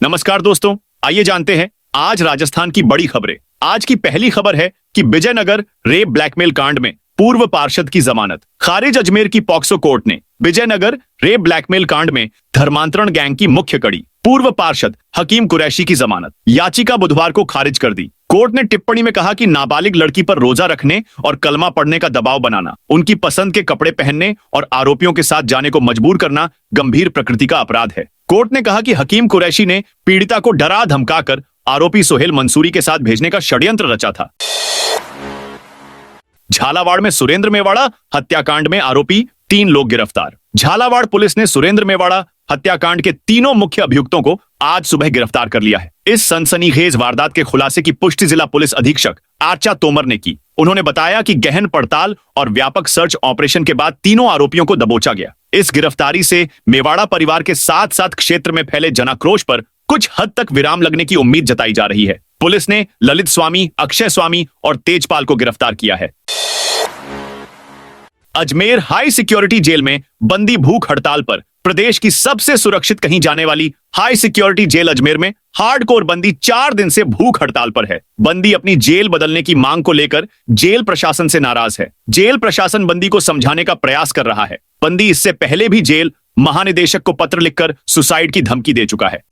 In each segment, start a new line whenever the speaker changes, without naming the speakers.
नमस्कार दोस्तों, आइए जानते हैं आज राजस्थान की बड़ी खबरें। आज की पहली खबर है कि विजयनगर रेप ब्लैकमेल कांड में पूर्व पार्षद की जमानत खारिज। अजमेर की पॉक्सो कोर्ट ने विजयनगर रेप ब्लैकमेल कांड में धर्मांतरण गैंग की मुख्य कड़ी पूर्व पार्षद हकीम कुरैशी की जमानत याचिका बुधवार को खारिज कर दी। कोर्ट ने टिप्पणी में कहा कि नाबालिग लड़की पर रोजा रखने और कलमा पढ़ने का दबाव बनाना, उनकी पसंद के कपड़े पहनने और आरोपियों के साथ जाने को मजबूर करना गंभीर प्रकृति का अपराध है। कोर्ट ने कहा कि हकीम कुरैशी ने पीड़िता को डरा धमकाकर आरोपी सोहेल मंसूरी के साथ भेजने का षड्यंत्र रचा था। झालावाड़ में सुरेंद्र मेवाड़ा हत्याकांड में आरोपी 3 लोग गिरफ्तार। झालावाड़ पुलिस ने सुरेंद्र मेवाड़ा हत्याकांड के तीनों मुख्य अभियुक्तों को आज सुबह गिरफ्तार कर लिया है। इस सनसनीखेज वारदात के खुलासे की पुष्टि जिला पुलिस अधीक्षक आर्चा तोमर ने की। उन्होंने बताया कि गहन पड़ताल और व्यापक सर्च ऑपरेशन के बाद तीनों आरोपियों को दबोचा गया। इस गिरफ्तारी से मेवाड़ा परिवार के साथ साथ क्षेत्र में फैले जनाक्रोश पर कुछ हद तक विराम लगने की उम्मीद जताई जा रही है। पुलिस ने ललित स्वामी, अक्षय स्वामी और तेजपाल को गिरफ्तार किया है। अजमेर हाई सिक्योरिटी जेल में बंदी भूख हड़ताल पर। प्रदेश की सबसे सुरक्षित कही जाने वाली हाई सिक्योरिटी जेल अजमेर में हार्डकोर बंदी 4 दिन से भूख हड़ताल पर है। बंदी अपनी जेल बदलने की मांग को लेकर जेल प्रशासन से नाराज है। जेल प्रशासन बंदी को समझाने का प्रयास कर रहा है। बंदी इससे पहले भी जेल महानिदेशक को पत्र लिखकर सुसाइड की धमकी दे चुका है।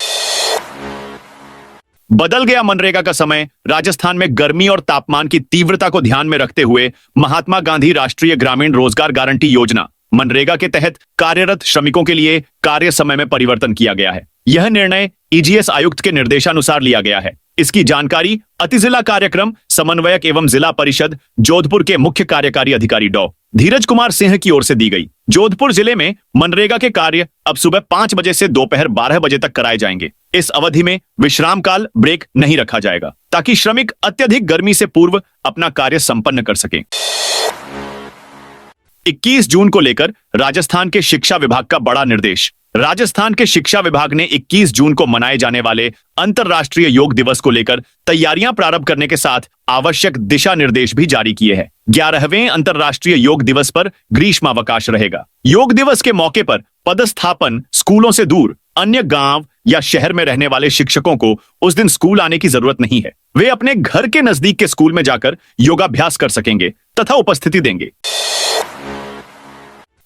बदल गया मनरेगा का समय। राजस्थान में गर्मी और तापमान की तीव्रता को ध्यान में रखते हुए महात्मा गांधी राष्ट्रीय ग्रामीण रोजगार गारंटी योजना मनरेगा के तहत कार्यरत श्रमिकों के लिए कार्य समय में परिवर्तन किया गया है। यह निर्णय ईजीएस आयुक्त के निर्देशानुसार लिया गया है। इसकी जानकारी अतिजिला कार्यक्रम समन्वयक एवं जिला परिषद जोधपुर के मुख्य कार्यकारी अधिकारी डॉ. धीरज कुमार सिंह की ओर से दी गई। जोधपुर जिले में मनरेगा के कार्य अब सुबह 5 बजे से दोपहर 12 बजे तक कराए जाएंगे। इस अवधि में विश्राम काल ब्रेक नहीं रखा जाएगा ताकि श्रमिक अत्यधिक गर्मी से पूर्व अपना कार्य संपन्न कर सकें। 21 जून को लेकर राजस्थान के शिक्षा विभाग का बड़ा निर्देश। राजस्थान के शिक्षा विभाग ने 21 जून को मनाए जाने वाले अंतर्राष्ट्रीय योग दिवस को लेकर तैयारियां प्रारंभ करने के साथ आवश्यक दिशा निर्देश भी जारी किए हैं। 11वें अंतर्राष्ट्रीय योग दिवस पर ग्रीष्मावकाश रहेगा। योग दिवस के मौके पर पदस्थापन स्कूलों से दूर अन्य गांव या शहर में रहने वाले शिक्षकों को उस दिन स्कूल आने की जरूरत नहीं है। वे अपने घर के नजदीक के स्कूल में जाकर योगाभ्यास कर सकेंगे तथा उपस्थिति देंगे।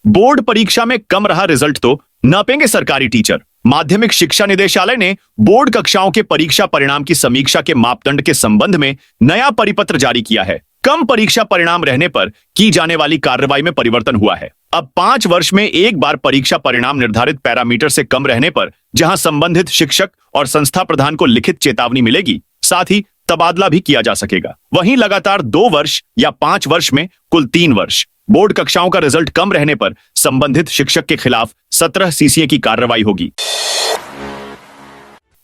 बोर्ड परीक्षा में कम रहा रिजल्ट तो नापेंगे सरकारी टीचर। माध्यमिक शिक्षा निदेशालय ने बोर्ड कक्षाओं के परीक्षा परिणाम की समीक्षा के मापदंड के संबंध में नया परिपत्र जारी किया है। कम परीक्षा परिणाम रहने पर की जाने वाली कार्रवाई में परिवर्तन हुआ है। अब 5 वर्ष में एक बार परीक्षा परिणाम निर्धारित पैरामीटर से कम रहने पर जहां संबंधित शिक्षक और संस्था प्रधान को लिखित चेतावनी मिलेगी, साथ ही तबादला भी किया जा सकेगा। वहीं लगातार 2 वर्ष या 5 वर्ष में कुल 3 वर्ष बोर्ड कक्षाओं का रिजल्ट कम रहने पर संबंधित शिक्षक के खिलाफ 17 सीसीए की कार्रवाई होगी।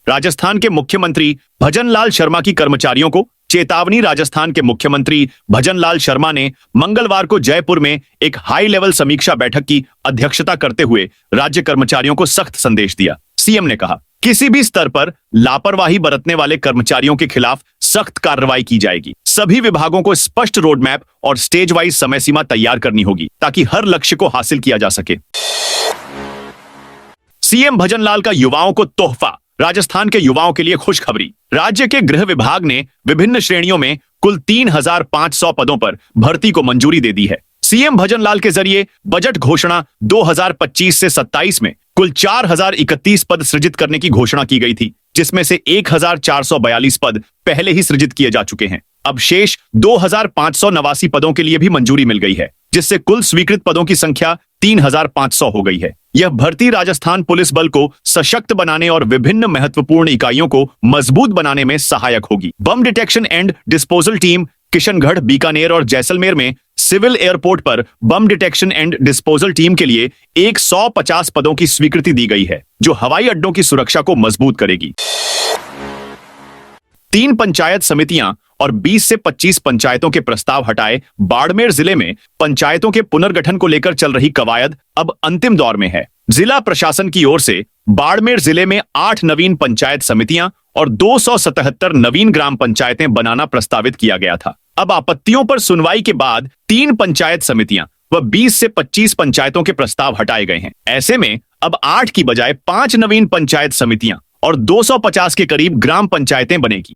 राजस्थान के मुख्यमंत्री भजनलाल शर्मा की कर्मचारियों को चेतावनी। राजस्थान के मुख्यमंत्री भजनलाल शर्मा ने मंगलवार को जयपुर में एक हाई लेवल समीक्षा बैठक की अध्यक्षता करते हुए राज्य कर्मचारियों को सख्त संदेश दिया। सीएम ने कहा, किसी भी स्तर पर लापरवाही बरतने वाले कर्मचारियों के खिलाफ सख्त कार्रवाई की जाएगी। सभी विभागों को स्पष्ट रोड मैप और स्टेज वाइज समय सीमा तैयार करनी होगी ताकि हर लक्ष्य को हासिल किया जा सके। सीएम भजनलाल का युवाओं को तोहफा। राजस्थान के युवाओं के लिए खुशखबरी। राज्य के गृह विभाग ने विभिन्न श्रेणियों में कुल 3500 पदों पर भर्ती को मंजूरी दे दी है। सीएम भजनलाल के जरिए बजट घोषणा 2025 से 27 में कुल 4031 पद सृजित करने की घोषणा की गई थी, जिसमें से 1442 पद पहले ही सृजित किए जा चुके हैं। अब शेष 2589 पदों के लिए भी मंजूरी मिल गई है, जिससे कुल स्वीकृत पदों की संख्या 3500 हो गई है। यह भर्ती राजस्थान पुलिस बल को सशक्त बनाने और विभिन्न महत्वपूर्ण इकाइयों को मजबूत बनाने में सहायक होगी। Bomb detection and disposal team Kishangarh, Bikaner और जैसलमेर में सिविल एयरपोर्ट पर bomb detection and disposal team के लिए 150 पदों की स्वीकृति दी गई है, जो हवाई अड्डों की सुरक्षा को मजबूत करेगी। 3 पंचायत समितियां और 20 से 25 पंचायतों के प्रस्ताव हटाए। बाड़मेर जिले में पंचायतों के पुनर्गठन को लेकर चल रही कवायद अब अंतिम दौर में है। जिला प्रशासन की ओर से बाड़मेर जिले में 8 नवीन पंचायत समितियां और 277 नवीन ग्राम पंचायतें बनाना प्रस्तावित किया गया था। अब आपत्तियों पर सुनवाई के बाद 3 पंचायत समितियां व 20 से 25 पंचायतों के प्रस्ताव हटाए गए हैं। ऐसे में अब 8 की बजाय 5 नवीन पंचायत समितियां और 250 के करीब ग्राम पंचायतें बनेगी।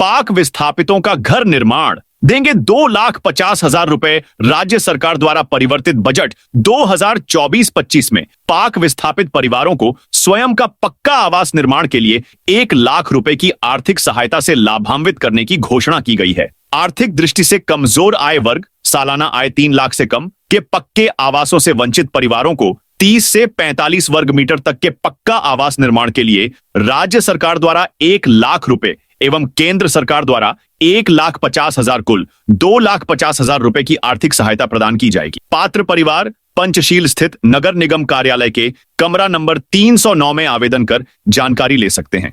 पाक विस्थापितों का घर निर्माण देंगे 2,50,000 रुपए। राज्य सरकार द्वारा परिवर्तित बजट 2024-25 में पाक विस्थापित परिवारों को स्वयं का पक्का आवास निर्माण के लिए 1,00,000 रुपए की आर्थिक सहायता से लाभान्वित करने की घोषणा की गई है। आर्थिक दृष्टि से कमजोर आय वर्ग, सालाना आय 3 लाख से कम के पक्के आवासों से वंचित परिवारों को 30 से 45 वर्ग मीटर तक के पक्का आवास निर्माण के लिए राज्य सरकार द्वारा 1,00,000 रुपए एवं केंद्र सरकार द्वारा 1,50,000 कुल 2,50,000 रुपए की आर्थिक सहायता प्रदान की जाएगी। पात्र परिवार पंचशील स्थित नगर निगम कार्यालय के कमरा नंबर 309 में आवेदन कर जानकारी ले सकते हैं।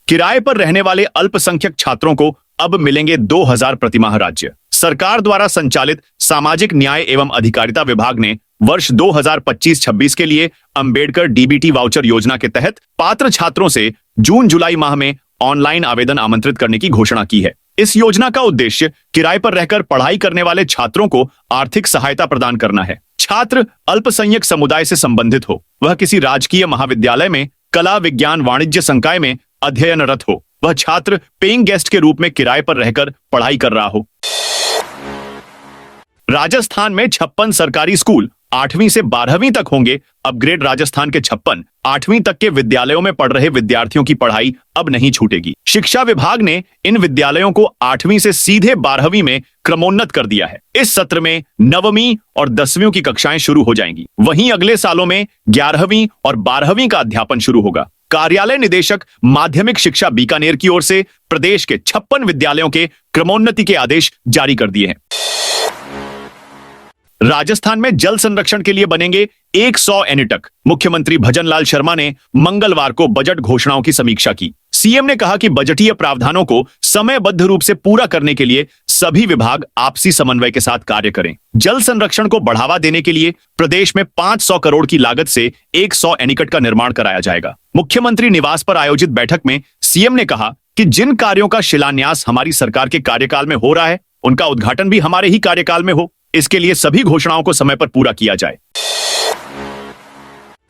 किराए पर रहने वाले अल्पसंख्यक छात्रों को अब मिलेंगे 2,000 प्रतिमाह। राज्य सरकार द्वारा संचालित सामाजिक न्याय एवं अधिकारिता विभाग ने वर्ष 2025-26 के लिए अंबेडकर डीबीटी वाउचर योजना के तहत पात्र छात्रों से जून जुलाई माह में ऑनलाइन आवेदन आमंत्रित करने की घोषणा की है। इस योजना का उद्देश्य किराए पर रहकर पढ़ाई करने वाले छात्रों को आर्थिक सहायता प्रदान करना है। छात्र अल्पसंख्यक समुदाय से संबंधित हो, वह किसी राजकीय महाविद्यालय में कला विज्ञान वाणिज्य संकाय में अध्ययनरत हो, वह छात्र पेइंग गेस्ट के रूप में किराए पर रहकर पढ़ाई कर रहा हो। राजस्थान में 56 सरकारी स्कूल 8वीं से 12वीं तक होंगे अपग्रेड। राजस्थान के 56 8वीं तक के विद्यालयों में पढ़ रहे विद्यार्थियों की पढ़ाई अब नहीं छूटेगी। शिक्षा विभाग ने इन विद्यालयों को 8वीं से सीधे 12वीं में क्रमोन्नत कर दिया है। इस सत्र में 9वीं और 10वीं की कक्षाएं शुरू हो जाएंगी। वहीं अगले सालों में 11वीं और 12वीं का अध्यापन शुरू होगा। कार्यालय निदेशक माध्यमिक शिक्षा बीकानेर की ओर से प्रदेश के 56 विद्यालयों के क्रमोन्नति के आदेश जारी कर दिए हैं। राजस्थान में जल संरक्षण के लिए बनेंगे 100 एनीटक। मुख्यमंत्री भजनलाल शर्मा ने मंगलवार को बजट घोषणाओं की समीक्षा की। सीएम ने कहा कि बजटीय प्रावधानों को समयबद्ध रूप से पूरा करने के लिए सभी विभाग आपसी समन्वय के साथ कार्य करें। जल संरक्षण को बढ़ावा देने के लिए प्रदेश में 500 करोड़ की लागत से 100 एनीकट का निर्माण कराया जाएगा। मुख्यमंत्री निवास पर आयोजित बैठक में सीएम ने कहा कि जिन कार्यों का शिलान्यास हमारी सरकार के कार्यकाल में हो रहा है, उनका उद्घाटन भी हमारे ही कार्यकाल में हो। इसके लिए सभी घोषणाओं को समय पर पूरा किया जाए।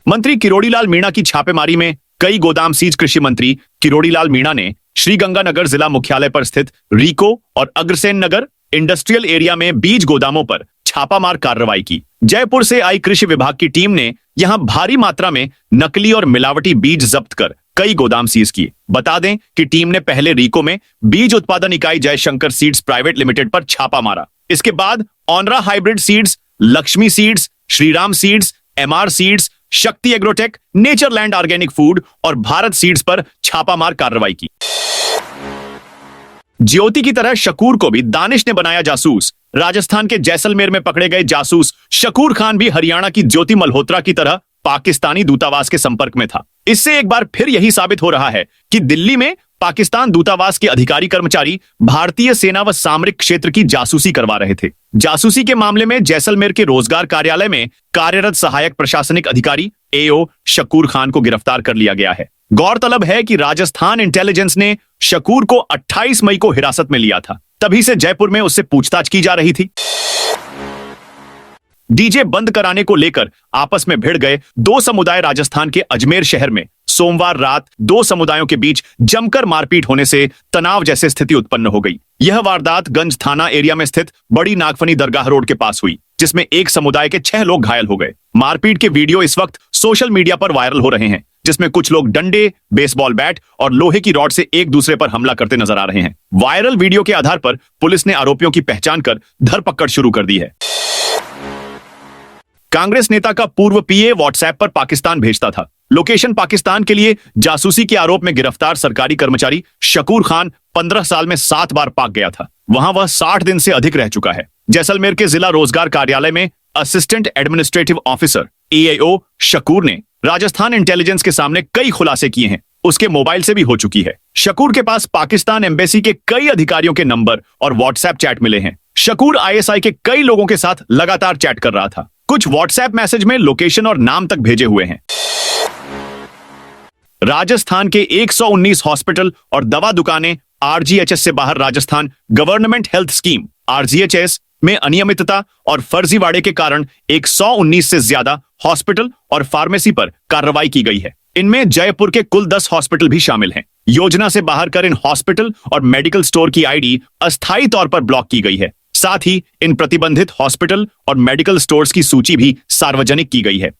मंत्री किरोड़ीलाल मीणा की छापेमारी में कई गोदाम सीज। कृषि मंत्री किरोड़ीलाल मीणा ने श्रीगंगानगर जिला मुख्यालय पर स्थित रीको और अग्रसेन नगर इंडस्ट्रियल एरिया में बीज गोदामों पर छापामार कार्रवाई की। जयपुर से आई कृषि विभाग की टीम ने यहां भारी मात्रा में नकली और मिलावटी बीज जब्त कर कई गोदाम सीज किए। बता दें कि टीम ने पहले रीको में बीज उत्पादन इकाई जयशंकर सीड्स प्राइवेट लिमिटेड पर छापा मारा। इसके बाद ऑनरा hybrid seeds, Lakshmi seeds, Shriram seeds, MR seeds, Shakti agrotech, Natureland organic food और भारत सीड्स पर छापामार कार्रवाई की। ज्योति की तरह शकूर को भी दानिश ने बनाया जासूस। राजस्थान के जैसलमेर में पकड़े गए जासूस शकूर खान भी हरियाणा की ज्योति मल्होत्रा की तरह पाकिस्तानी दूतावास के संपर्क में था। इससे एक बार फिर यही साबित हो रहा है कि दिल्ली में पाकिस्तान दूतावास के अधिकारी कर्मचारी भारतीय सेना व सामरिक क्षेत्र की जासूसी करवा रहे थे। जासूसी के मामले में जैसलमेर के रोजगार कार्यालय में कार्यरत सहायक प्रशासनिक अधिकारी एओ शकूर खान को गिरफ्तार कर लिया गया है। गौरतलब है कि राजस्थान इंटेलिजेंस ने शकूर को 28 मई को हिरासत में लिया था। तभी से जयपुर में उससे पूछताछ की जा रही थी। डीजे बंद कराने को लेकर आपस में भिड़ गए दो समुदाय। राजस्थान के अजमेर शहर में सोमवार रात दो समुदायों के बीच जमकर मारपीट होने से तनाव जैसी स्थिति उत्पन्न हो गई। यह वारदात गंज थाना एरिया में स्थित बड़ी नागफनी दरगाह रोड के पास हुई, जिसमें एक समुदाय के 6 लोग घायल हो गए। मारपीट के वीडियो इस वक्त सोशल मीडिया पर वायरल हो रहे हैं, जिसमें कुछ लोग डंडे, बेसबॉल बैट और लोहे की रॉड से एक दूसरे पर हमला करते नजर आ रहे हैं। वायरल वीडियो के आधार पर पुलिस ने आरोपियों की पहचान कर धरपकड़ शुरू कर दी है। कांग्रेस नेता का पूर्व पीए व्हाट्सएप पर पाकिस्तान भेजता था। लोकेशन पाकिस्तान के लिए जासूसी के आरोप में गिरफ्तार सरकारी कर्मचारी शकूर खान 15 साल में 7 बार पाक गया था। वहां वह 60 दिन से अधिक रह चुका है। जैसलमेर के जिला रोजगार कार्यालय में assistant administrative officer AIO Shakoor ने राजस्थान इंटेलिजेंस के सामने कई खुलासे किए हैं। उसके मोबाइल से भी हो चुकी है। शकूर के पास पाकिस्तान एम्बेसी के कई अधिकारियों के नंबर और व्हाट्सएप चैट मिले हैं। शकूर आईएसआई के कई लोगों के साथ लगातार चैट कर रहा था। कुछ व्हाट्सएप मैसेज में लोकेशन और नाम तक भेजे हुए हैं। राजस्थान के 119 हॉस्पिटल और दवा दुकानें आरजीएचएस से बाहर। Rajasthan government health scheme RGHS में अनियमितता और फर्जीवाड़े के कारण 119 से ज्यादा हॉस्पिटल और फार्मेसी पर कार्रवाई की गई है। इनमें जयपुर के कुल 10 हॉस्पिटल भी शामिल हैं। योजना से बाहर कर इन हॉस्पिटल और मेडिकल स्टोर की आईडी अस्थायी तौर पर ब्लॉक की गई है। साथ ही इन प्रतिबंधित हॉस्पिटल और मेडिकल स्टोर्स की सूची भी सार्वजनिक की गई है।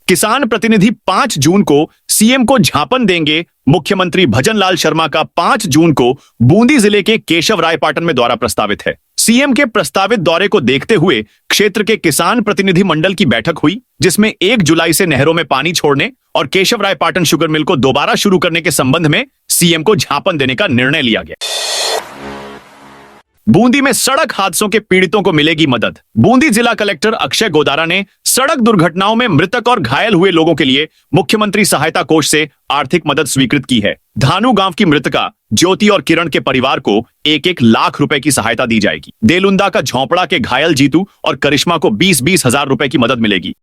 किसान प्रतिनिधि 5 जून को सीएम को ज्ञापन देंगे। मुख्यमंत्री भजनलाल शर्मा का 5 जून को बूंदी जिले के केशवरायपाटन में दौरा प्रस्तावित है। सीएम के प्रस्तावित दौरे को देखते हुए क्षेत्र के किसान प्रतिनिधि मंडल की बैठक हुई, जिसमें 1 जुलाई से नहरों में पानी छोड़ने और केशवरायपाटन शुगर मिल को दोबारा शुरू करने के संबंध में सीएम को ज्ञापन देने का निर्णय लिया गया। बूंदी में सड़क हादसों के पीड़ितों को मिलेगी मदद। बूंदी जिला कलेक्टर अक्षय गोदारा ने सड़क दुर्घटनाओं में मृतक और घायल हुए लोगों के लिए मुख्यमंत्री सहायता कोष से आर्थिक मदद स्वीकृत की है। धानु गांव की मृतका ज्योति और किरण के परिवार को 1-1 लाख रुपए की सहायता दी जाएगी। देलुंदा का झोंपड़ा के घायल जीतू और करिश्मा को 20-20 हजार रुपए की मदद मिलेगी।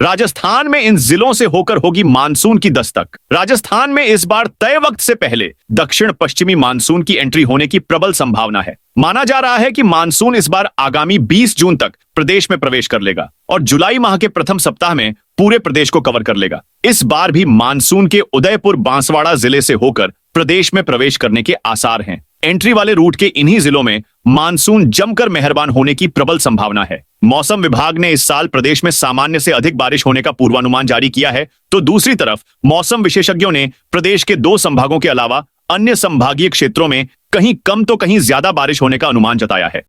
राजस्थान में इन जिलों से होकर होगी मानसून की दस्तक। राजस्थान में इस बार तय वक्त से पहले दक्षिण पश्चिमी मानसून की एंट्री होने की प्रबल संभावना है। माना जा रहा है कि मानसून इस बार आगामी 20 जून तक प्रदेश में प्रवेश कर लेगा और जुलाई माह के प्रथम सप्ताह में पूरे प्रदेश को कवर कर लेगा। इस बार भी मानसून के उदयपुर बांसवाड़ा जिले से होकर प्रदेश में प्रवेश करने के आसार हैं। एंट्री वाले रूट के इन्हीं जिलों में मानसून जमकर मेहरबान होने की प्रबल संभावना है। मौसम विभाग ने इस साल प्रदेश में सामान्य से अधिक बारिश होने का पूर्वानुमान जारी किया है, तो दूसरी तरफ मौसम विशेषज्ञों ने प्रदेश के 2 संभागों के अलावा अन्य संभागीय क्षेत्रों में कहीं कम तो कहीं ज्यादा बारिश होने का अनुमान जताया है।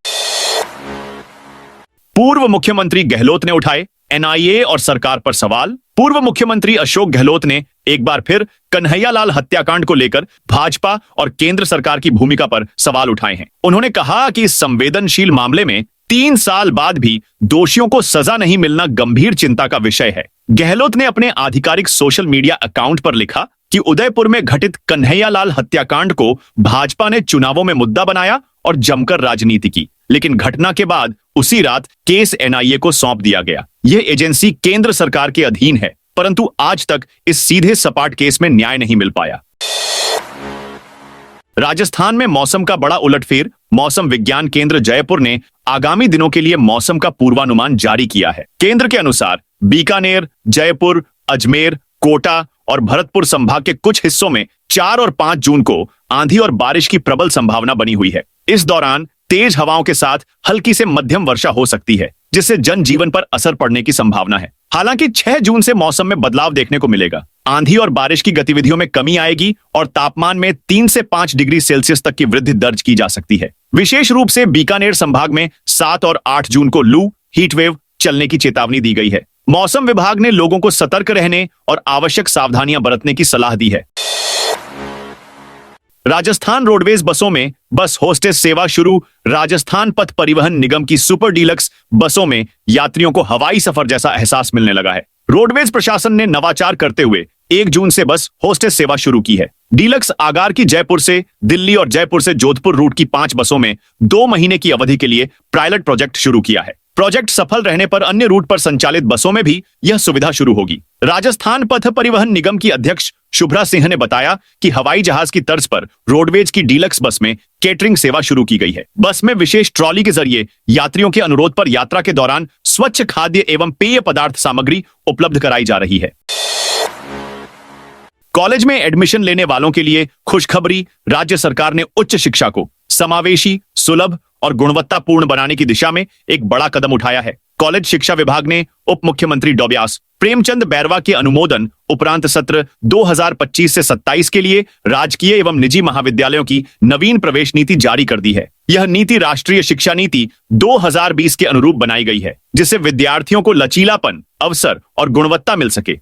पूर्व मुख्यमंत्री गहलोत ने उठाए एनआईए और सरकार पर सवाल। पूर्व मुख्यमंत्री अशोक गहलोत ने एक बार फिर कन्हैयालाल हत्याकांड को लेकर भाजपा और केंद्र सरकार की भूमिका पर सवाल उठाए हैं। उन्होंने कहा कि इस संवेदनशील मामले में 3 साल बाद भी दोषियों को सजा नहीं मिलना गंभीर चिंता का विषय है। गहलोत ने अपने आधिकारिक सोशल मीडिया अकाउंट पर लिखा कि उदयपुर में घटित कन्हैयालाल हत्याकांड को भाजपा ने चुनावों में मुद्दा बनाया और जमकर राजनीति की, लेकिन घटना के बाद उसी रात केस एनआईए को सौंप दिया गया। यह एजेंसी केंद्र सरकार के अधीन है, परंतु आज तक इस सीधे सपाट केस में न्याय नहीं मिल पाया। राजस्थान में मौसम का बड़ा उलटफेर। मौसम विज्ञान केंद्र जयपुर ने आगामी दिनों के लिए मौसम का पूर्वानुमान जारी किया है। केंद्र के अनुसार बीकानेर, जयपुर, अजमेर, कोटा और भरतपुर संभाग के कुछ हिस्सों में 4 और 5 जून को आंधी और बारिश की प्रबल संभावना बनी हुई है। इस दौरान तेज हवाओं के साथ हल्की से मध्यम वर्षा हो सकती है, जिससे जनजीवन पर असर पड़ने की संभावना है। हालांकि 6 जून से मौसम में बदलाव देखने को मिलेगा। आंधी और बारिश की गतिविधियों में कमी आएगी और तापमान में 3 से 5 डिग्री सेल्सियस तक की वृद्धि दर्ज की जा सकती है। विशेष रूप से बीकानेर संभाग में 7 और 8 जून को लू, हीटवेव चलने की चेतावनी दी गई है। मौसम विभाग ने लोगों को सतर्क रहने और आवश्यक सावधानियां बरतने की सलाह दी है। राजस्थान रोडवेज बसों में बस होस्टेस सेवा शुरू। राजस्थान पथ परिवहन निगम की सुपर डीलक्स बसों में यात्रियों को हवाई सफर जैसा एहसास मिलने लगा है। रोडवेज प्रशासन ने नवाचार करते हुए 1 जून से बस होस्टेस सेवा शुरू की है। डीलक्स आगार की जयपुर से दिल्ली और जयपुर से जोधपुर रूट की 5 बसों में 2 महीने की अवधि के लिए पायलट प्रोजेक्ट शुरू किया है। प्रोजेक्ट सफल रहने पर अन्य रूट पर संचालित बसों में भी यह सुविधा शुरू होगी। राजस्थान पथ परिवहन निगम की अध्यक्ष शुभ्रा सिंह ने बताया कि हवाई जहाज की तर्ज पर रोडवेज की डीलक्स बस में केटरिंग सेवा शुरू की गई है। बस में विशेष ट्रॉली के जरिए यात्रियों के अनुरोध पर यात्रा के दौरान स्वच्छ खाद्य एवं पेय पदार्थ सामग्री उपलब्ध कराई जा रही है। कॉलेज में एडमिशन लेने वालों के लिए खुशखबरी। राज्य सरकार ने उच्च शिक्षा को समावेशी, सुलभ और गुणवत्तापूर्ण बनाने की दिशा में एक बड़ा कदम उठाया है। कॉलेज शिक्षा विभाग ने उप मुख्यमंत्री डॉ प्रेमचंद बैरवा के अनुमोदन उपरांत सत्र 2025 से 27 के लिए राजकीय एवं निजी महाविद्यालयों की नवीन प्रवेश नीति जारी कर दी है। यह नीति राष्ट्रीय शिक्षा नीति 2020 के अनुरूप बनाई गई है, जिससे विद्यार्थियों को लचीलापन, अवसर और गुणवत्ता मिल सके।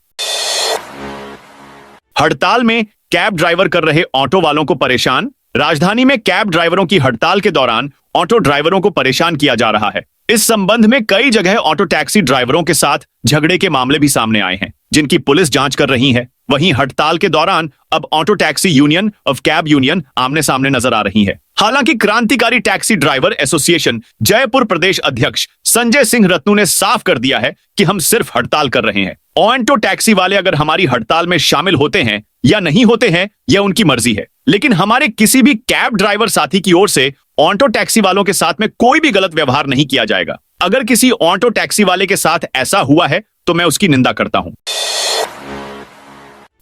हड़ताल में कैब ड्राइवर कर रहे ऑटो वालों को परेशान। राजधानी में कैब ड्राइवरों की हड़ताल के दौरान ऑटो ड्राइवरों को परेशान किया जा रहा है। इस संबंध में कई जगह ऑटो टैक्सी ड्राइवरों के साथ झगड़े के मामले भी सामने आए हैं, जिनकी पुलिस जांच कर रही है। वहीं हड़ताल के दौरान अब auto taxi union of cab union आमने सामने नजर आ रही है। हालांकि क्रांतिकारी टैक्सी ड्राइवर एसोसिएशन जयपुर प्रदेश अध्यक्ष संजय सिंह रत्नू ने साफ कर दिया है कि हम सिर्फ हड़ताल कर रहे हैं। ऑटो टैक्सी वाले अगर हमारी हड़ताल में शामिल होते हैं या नहीं होते हैं, यह उनकी मर्जी है, लेकिन हमारे किसी भी कैब ड्राइवर साथी की ओर से ऑटो टैक्सी वालों के साथ में कोई भी गलत व्यवहार नहीं किया जाएगा। अगर किसी ऑटो टैक्सी वाले के साथ ऐसा हुआ है तो मैं उसकी निंदा करता हूं।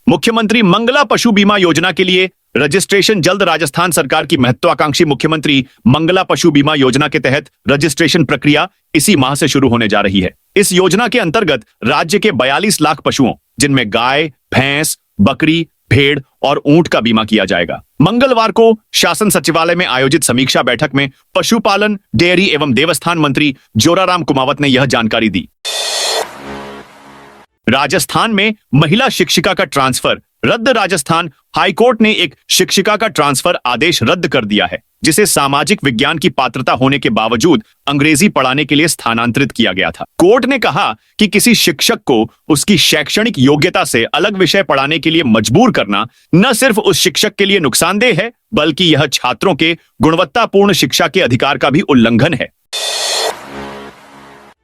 मुख्यमंत्री मंगला पशु बीमा योजना के लिए रजिस्ट्रेशन जल्द। राजस्थान सरकार की महत्वाकांक्षी मुख्यमंत्री मंगला पशु बीमा योजना के तहत रजिस्ट्रेशन प्रक्रिया इसी माह से शुरू होने जा रही है। इस योजना के अंतर्गत राज्य के 42 लाख पशुओं, जिनमें गाय, भैंस, बकरी, भेड़ और ऊंट का बीमा किया जाएगा। मंगलवार को शासन सचिवालय में आयोजित समीक्षा बैठक में पशुपालन, डेयरी एवं देवस्थान मंत्री जोराराम कुमावत ने यह जानकारी दी। राजस्थान में महिला शिक्षिका का ट्रांसफर रद्द। राजस्थान हाईकोर्ट ने एक शिक्षिका का ट्रांसफर आदेश रद्द कर दिया है, जिसे सामाजिक विज्ञान की पात्रता होने के बावजूद अंग्रेजी पढ़ाने के लिए स्थानांतरित किया गया था। कोर्ट ने कहा कि किसी शिक्षक को उसकी शैक्षणिक योग्यता से अलग विषय पढ़ाने के लिए मजबूर करना न सिर्फ उस शिक्षक के लिए नुकसानदेह है, बल्कि यह छात्रों के गुणवत्तापूर्ण शिक्षा के अधिकार का भी उल्लंघन है।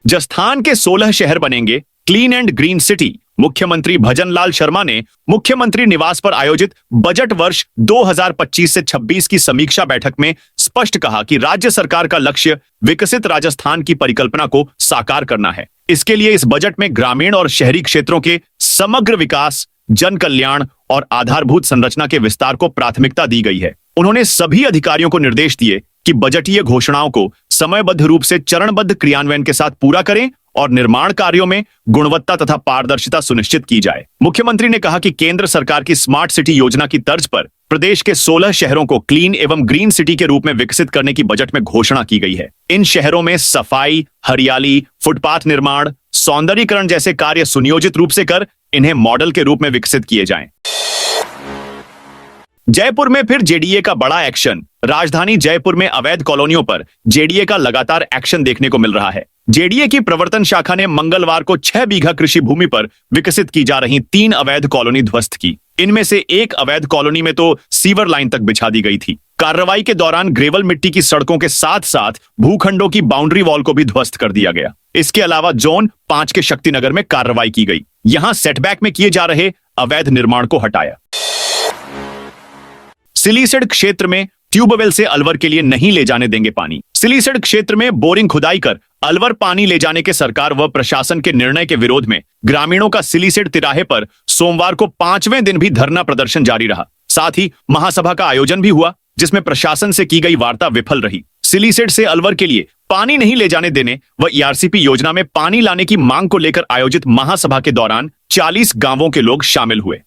राजस्थान के 16 शहर बनेंगे क्लीन एंड ग्रीन सिटी। मुख्यमंत्री भजनलाल शर्मा ने मुख्यमंत्री निवास पर आयोजित बजट वर्ष 2025 से 26 की समीक्षा बैठक में स्पष्ट कहा कि राज्य सरकार का लक्ष्य विकसित राजस्थान की परिकल्पना को साकार करना है। इसके लिए इस बजट में ग्रामीण और शहरी क्षेत्रों के समग्र विकास, जन कल्याण और आधारभूत संरचना के विस्तार को प्राथमिकता दी गई है। उन्होंने सभी अधिकारियों को निर्देश दिए कि बजटीय घोषणाओं को समयबद्ध रूप से चरणबद्ध क्रियान्वयन के साथ पूरा करें और निर्माण कार्यों में गुणवत्ता तथा पारदर्शिता सुनिश्चित की जाए। मुख्यमंत्री ने कहा कि केंद्र सरकार की स्मार्ट सिटी योजना की तर्ज पर प्रदेश के 16 शहरों को क्लीन एवं ग्रीन सिटी के रूप में विकसित करने की बजट में घोषणा की गई है। इन शहरों में सफाई, हरियाली, फुटपाथ निर्माण, सौंदर्यीकरण जैसे कार्य सुनियोजित रूप से कर इन्हें मॉडल के रूप में विकसित किए जाएं। जयपुर में फिर जेडीए का बड़ा एक्शन। राजधानी जयपुर में अवैध कॉलोनियों पर जेडीए का लगातार एक्शन देखने को मिल रहा है। जेडीए की प्रवर्तन शाखा ने मंगलवार को 6 बीघा कृषि भूमि पर विकसित की जा रही 3 अवैध कॉलोनी ध्वस्त की। इनमें से एक अवैध कॉलोनी में तो सीवर लाइन तक बिछा दी गई थी। कार्रवाई के दौरान ग्रेवल मिट्टी की सड़कों के साथ साथ भूखंडों की बाउंड्री वॉल को भी ध्वस्त कर दिया गया। इसके अलावा जोन 5 के शक्तिनगर में कार्रवाई की गई। यहां सेटबैक में किए जा रहे अवैध निर्माण को हटाया। सिलीसड़ क्षेत्र में ट्यूबवेल से अलवर के लिए नहीं ले जाने देंगे पानी। सिलीसड़ क्षेत्र में बोरिंग खुदाई कर अलवर पानी ले जाने के सरकार व प्रशासन के निर्णय के विरोध में ग्रामीणों का सिलीसड़ तिराहे पर सोमवार को 5वें दिन भी धरना प्रदर्शन जारी रहा। साथ ही महासभा का आयोजन भी हुआ, जिसमें प्रशासन से की गई वार्ता विफल रही। सिलीसड़ से अलवर के लिए पानी नहीं ले जाने देने व ईआरसीपी योजना में पानी लाने की मांग को लेकर आयोजित महासभा के दौरान 40 गांवों के लोग शामिल हुए।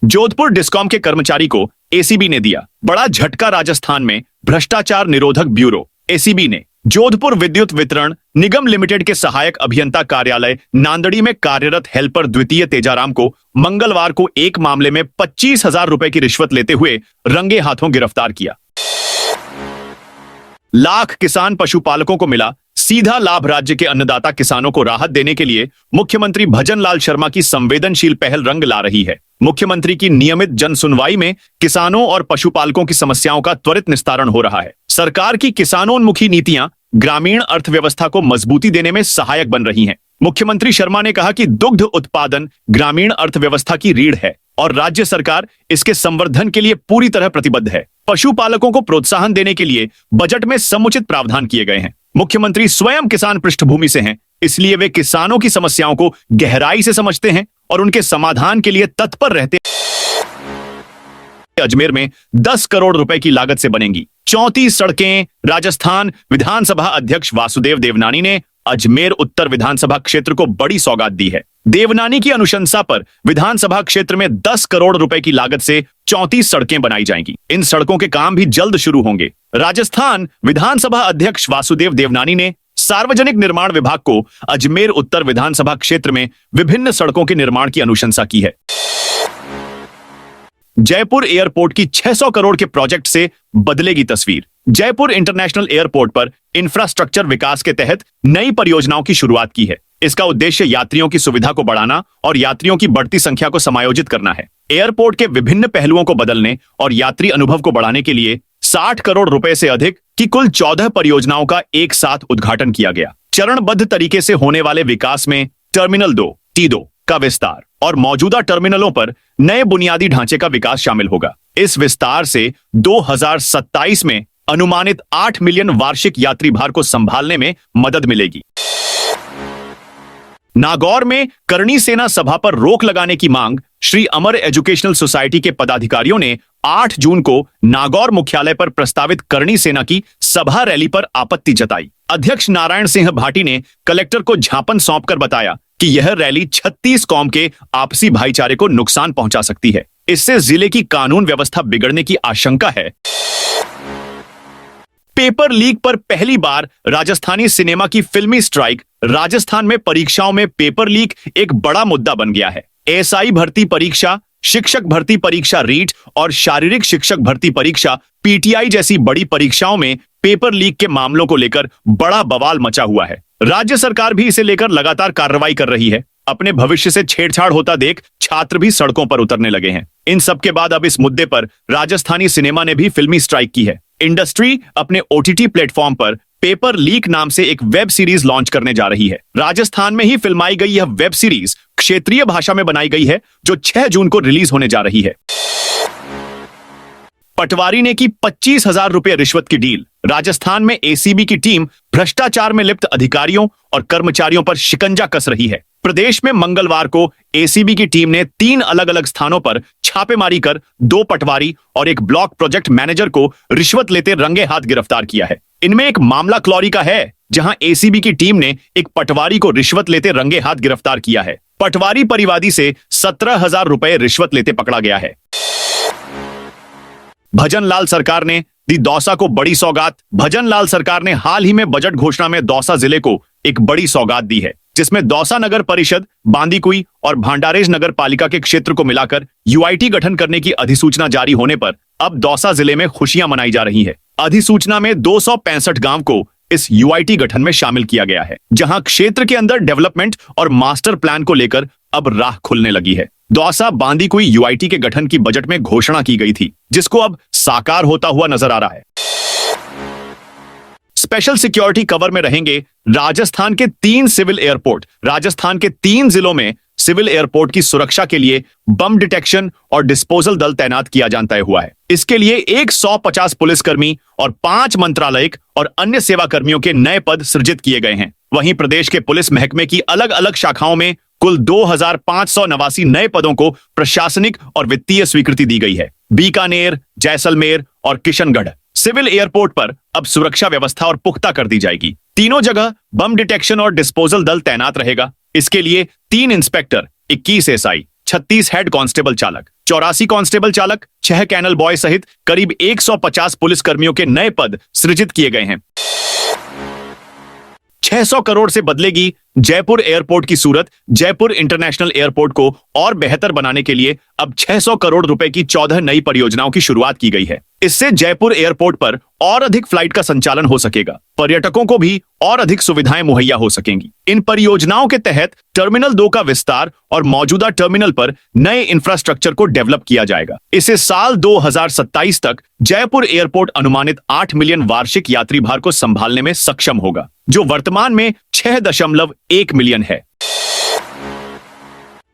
जोधपुर डिस्कॉम के कर्मचारी को एसीबी ने दिया बड़ा झटका। राजस्थान में भ्रष्टाचार निरोधक ब्यूरो एसीबी ने जोधपुर विद्युत वितरण निगम लिमिटेड के सहायक अभियंता कार्यालय नांदड़ी में कार्यरत हेल्पर द्वितीय तेजाराम को मंगलवार को एक मामले में 25,000 रुपए की रिश्वत लेते हुए रंगे हाथों गिरफ्तार किया। लाख किसान पशुपालकों को मिला सीधा लाभ। राज्य के अन्नदाता किसानों को राहत देने के लिए मुख्यमंत्री भजनलाल शर्मा की संवेदनशील पहल रंग ला रही है। मुख्यमंत्री की नियमित जन सुनवाई में किसानों और पशुपालकों की समस्याओं का त्वरित निस्तारण हो रहा है। सरकार की किसानोन्मुखी नीतियां ग्रामीण अर्थव्यवस्था को मजबूती देने में सहायक बन रही हैं। मुख्यमंत्री शर्मा ने कहा कि दुग्ध उत्पादन ग्रामीण अर्थव्यवस्था की रीढ़ है और राज्य सरकार इसके संवर्धन के लिए पूरी तरह प्रतिबद्ध है। पशुपालकों को प्रोत्साहन देने के लिए बजट में समुचित प्रावधान किए गए हैं। मुख्यमंत्री स्वयं किसान पृष्ठभूमि से हैं, इसलिए वे किसानों की समस्याओं को गहराई से समझते हैं और उनके समाधान के लिए तत्पर रहते हैं। अजमेर में 10 करोड़ रुपए की लागत से बनेंगी 34 सड़कें। राजस्थान विधानसभा अध्यक्ष वासुदेव देवनानी ने अजमेर उत्तर विधानसभा क्षेत्र को बड़ी सौगात दी है। देवनानी की अनुशंसा पर विधानसभा क्षेत्र में 10 करोड़ रुपए की लागत से 34 सड़कें बनाई जाएंगी। इन सड़कों के काम भी जल्द शुरू होंगे। राजस्थान विधानसभा अध्यक्ष वासुदेव देवनानी ने सार्वजनिक निर्माण विभाग को अजमेर उत्तर विधानसभा क्षेत्र में विभिन्न सड़कों के निर्माण की अनुशंसा की है। जयपुर एयरपोर्ट की 600 करोड़ के प्रोजेक्ट से बदलेगी तस्वीर। जयपुर इंटरनेशनल एयरपोर्ट पर इंफ्रास्ट्रक्चर विकास के तहत नई परियोजनाओं की शुरुआत की है। इसका उद्देश्य यात्रियों की सुविधा को बढ़ाना और यात्रियों की बढ़ती संख्या को समायोजित करना है। एयरपोर्ट के विभिन्न पहलुओं को बदलने और यात्री अनुभव को बढ़ाने के लिए 60 करोड़ रुपए से अधिक की कुल 14 परियोजनाओं का एक साथ उद्घाटन किया गया। चरणबद्ध तरीके से होने वाले विकास में टर्मिनल 2 T2 का विस्तार और मौजूदा टर्मिनलों पर नए बुनियादी ढांचे का विकास शामिल होगा। इस विस्तार से 2027 में अनुमानित 8 मिलियन वार्षिक यात्री भार को संभालने में मदद मिलेगी। नागौर में करणी सेना सभा पर रोक लगाने की मांग श्री अमर एजुकेशनल सोसाइटी के पदाधिकारियों ने 8 जून को नागौर मुख्यालय पर प्रस्तावित करणी सेना की सभा रैली पर आपत्ति जताई। अध्यक्ष नारायण सिंह भाटी ने कलेक्टर को ज्ञापन सौंपकर बताया कि यह रैली 36 कौम के आपसी भाईचारे को नुकसान पहुंचा सकती है। इससे जिले की कानून व्यवस्था बिगड़ने की आशंका है। पेपर लीक पर पहली बार राजस्थानी सिनेमा की फिल्मी स्ट्राइक। राजस्थान में परीक्षाओं में पेपर लीक एक बड़ा मुद्दा बन गया है। एएसआई भर्ती परीक्षा, शिक्षक भर्ती परीक्षा रीट और शारीरिक शिक्षक भर्ती परीक्षा पीटीआई जैसी बड़ी परीक्षाओं में पेपर लीक के मामलों को लेकर बड़ा बवाल मचा हुआ है। राज्य सरकार भी इसे लेकर लगातार कार्रवाई कर रही है। अपने भविष्य से छेड़छाड़ होता देख छात्र भी सड़कों पर उतरने लगे हैं। इन सब के बाद अब इस मुद्दे पर राजस्थानी सिनेमा ने भी फिल्मी स्ट्राइक की है। इंडस्ट्री अपने ओटीटी प्लेटफॉर्म पर पेपर लीक नाम से एक वेब सीरीज लॉन्च करने जा रही है। राजस्थान में ही फिल्माई गई यह वेब सीरीज क्षेत्रीय भाषा में बनाई गई है, जो 6 जून को रिलीज होने जा रही है। पटवारी ने की 25,000 रुपए रिश्वत की डील। राजस्थान में एसीबी की टीम भ्रष्टाचार में लिप्त अधिकारियों और कर्मचारियों पर शिकंजा कस रही है। प्रदेश में मंगलवार को एसीबी की टीम ने 3 अलग अलग स्थानों पर छापेमारी कर 2 पटवारी और एक ब्लॉक प्रोजेक्ट मैनेजर को रिश्वत लेते रंगे हाथ गिरफ्तार किया है। इनमें एक मामला क्लौरी का है, जहां एसीबी की टीम ने एक पटवारी को रिश्वत लेते रंगे हाथ गिरफ्तार किया है। पटवारी परिवादी से 17,000 रुपए रिश्वत लेते पकड़ा गया है। भजन लाल सरकार ने दी दौसा को बड़ी सौगात। भजन लाल सरकार ने हाल ही में बजट घोषणा में दौसा जिले को एक बड़ी सौगात दी है, जिसमें दौसा नगर परिषद, बांदीकुई और भांडारेज नगर पालिका के क्षेत्र को मिलाकर यूआईटी गठन करने की अधिसूचना जारी होने पर अब दौसा जिले में खुशियां मनाई जा रही है। अधिसूचना में 265 गांव को इस यूआईटी गठन में शामिल किया गया है, जहां क्षेत्र के अंदर डेवलपमेंट और मास्टर प्लान को लेकर अब राह खुलने लगी है। दौसा बांदीकुई यूआईटी के गठन की बजट में घोषणा की गई थी, जिसको अब साकार होता हुआ नजर आ रहा है। स्पेशल सिक्योरिटी कवर में रहेंगे राजस्थान के 3 सिविल एयरपोर्ट। राजस्थान के 3 जिलों में सिविल एयरपोर्ट की सुरक्षा के लिए बम डिटेक्शन और डिस्पोजल दल तैनात किया जाना तय हुआ है। इसके लिए 150 पुलिसकर्मी और 5 मंत्रालयिक और अन्य सेवा कर्मियों के नए पद सृजित किए गए हैं। वहीं प्रदेश के पुलिस महकमे की अलग अलग शाखाओं में कुल 2,589 नए पदों को प्रशासनिक और वित्तीय स्वीकृति दी गई है। बीकानेर, जैसलमेर और किशनगढ़ सिविल एयरपोर्ट पर अब सुरक्षा व्यवस्था और पुख्ता कर दी जाएगी। तीनों जगह बम डिटेक्शन और डिस्पोजल दल तैनात रहेगा। इसके लिए 3 इंस्पेक्टर, 21 एसआई, 36 हेड कांस्टेबल चालक, 84 कांस्टेबल चालक, 6 कैनल बॉय सहित करीब 150 पुलिस कर्मियों के नए पद सृजित किए गए हैं। 600 करोड़ से बदलेगी जयपुर एयरपोर्ट की सूरत। जयपुर इंटरनेशनल एयरपोर्ट को और बेहतर बनाने के लिए अब 600 करोड़ रुपए की 14 नई परियोजनाओं की शुरुआत की गई है। इससे जयपुर एयरपोर्ट पर और अधिक फ्लाइट का संचालन हो सकेगा। पर्यटकों को भी और अधिक सुविधाएं मुहैया हो सकेंगी। इन परियोजनाओं के तहत टर्मिनल 2 का विस्तार और मौजूदा टर्मिनल पर नए इंफ्रास्ट्रक्चर को डेवलप किया जाएगा। इसे साल 2027 तक जयपुर एयरपोर्ट अनुमानित 8 मिलियन वार्षिक यात्री भार को संभालने में सक्षम होगा, जो वर्तमान में 6.1 मिलियन है।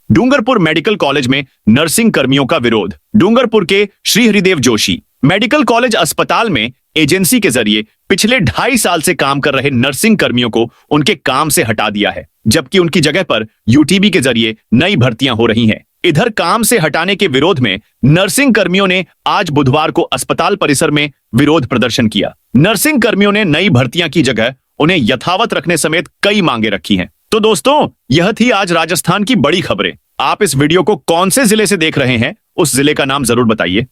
डूंगरपुर मेडिकल कॉलेज में नर्सिंग कर्मियों का विरोध। डूंगरपुर के श्री हरिदेव जोशी मेडिकल कॉलेज अस्पताल में एजेंसी के जरिए पिछले 2.5 साल से काम कर रहे नर्सिंग कर्मियों को उनके काम से हटा दिया है, जबकि उनकी जगह पर यूटीबी के जरिए नई भर्तियां हो रही हैं। इधर काम से हटाने के विरोध में नर्सिंग कर्मियों ने आज बुधवार को अस्पताल परिसर में विरोध प्रदर्शन किया। नर्सिंग कर्मियों ने नई भर्तियां की जगह उन्हें यथावत रखने समेत कई मांगे रखी हैं। तो दोस्तों, यह थी आज राजस्थान की बड़ी खबरें। आप इस वीडियो को कौन से जिले से देख रहे हैं, उस जिले का नाम जरूर बताइए।